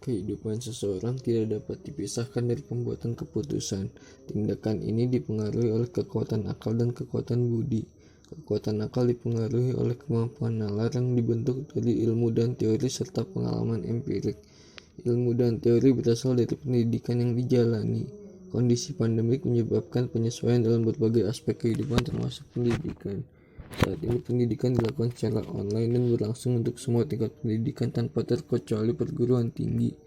Kehidupan seseorang tidak dapat dipisahkan dari pembuatan keputusan. Tindakan ini dipengaruhi oleh kekuatan akal dan kekuatan budi. Kekuatan akal dipengaruhi oleh kemampuan nalar yang dibentuk dari ilmu dan teori serta pengalaman empirik. Ilmu dan teori berasal dari pendidikan yang dijalani. Kondisi pandemik menyebabkan penyesuaian dalam berbagai aspek kehidupan termasuk pendidikan. Saat ini pendidikan dilakukan secara online dan berlangsung untuk semua tingkat pendidikan tanpa terkecuali perguruan tinggi.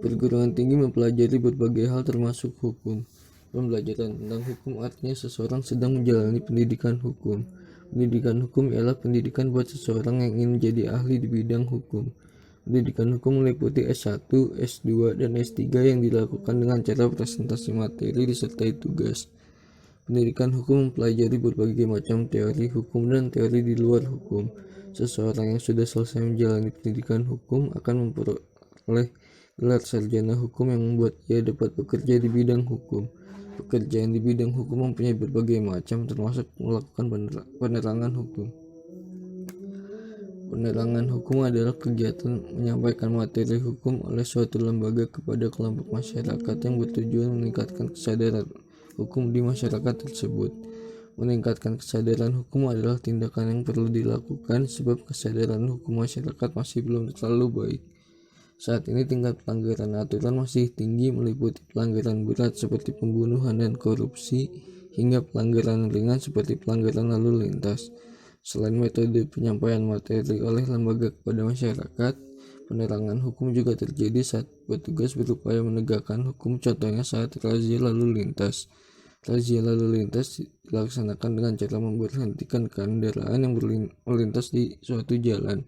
Perguruan tinggi mempelajari berbagai hal termasuk hukum. Pembelajaran tentang hukum artinya seseorang sedang menjalani pendidikan hukum. Pendidikan hukum ialah pendidikan buat seseorang yang ingin menjadi ahli di bidang hukum. Pendidikan hukum meliputi S1, S2, dan S3 yang dilakukan dengan cara presentasi materi disertai tugas. Pendidikan hukum mempelajari berbagai macam teori hukum dan teori di luar hukum. Seseorang yang sudah selesai menjalani pendidikan hukum akan memperoleh gelar sarjana hukum yang membuat ia dapat bekerja di bidang hukum. Pekerjaan di bidang hukum mempunyai berbagai macam, termasuk melakukan penerangan hukum. Penerangan hukum adalah kegiatan menyampaikan materi hukum oleh suatu lembaga kepada kelompok masyarakat yang bertujuan meningkatkan kesadaran hukum di masyarakat tersebut. Meningkatkan kesadaran hukum adalah tindakan yang perlu dilakukan sebab kesadaran hukum masyarakat masih belum terlalu baik. Saat ini tingkat pelanggaran aturan masih tinggi, meliputi pelanggaran berat seperti pembunuhan dan korupsi hingga pelanggaran ringan seperti pelanggaran lalu lintas. Selain metode penyampaian materi oleh lembaga kepada masyarakat, penerangan hukum juga terjadi saat petugas berupaya menegakkan hukum, contohnya saat razia lalu lintas. Razia lalu lintas dilaksanakan dengan cara memberhentikan kendaraan yang melintas di suatu jalan.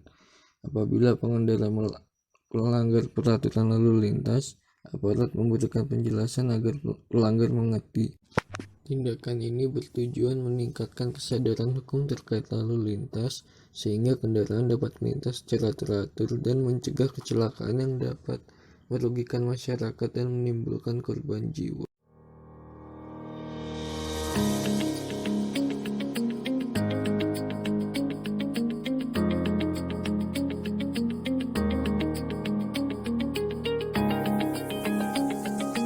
Apabila pengendara melanggar peraturan lalu lintas, aparat memberikan penjelasan agar pelanggar mengerti. Tindakan ini bertujuan meningkatkan kesadaran hukum terkait lalu lintas sehingga kendaraan dapat melintas secara teratur dan mencegah kecelakaan yang dapat merugikan masyarakat dan menimbulkan korban jiwa.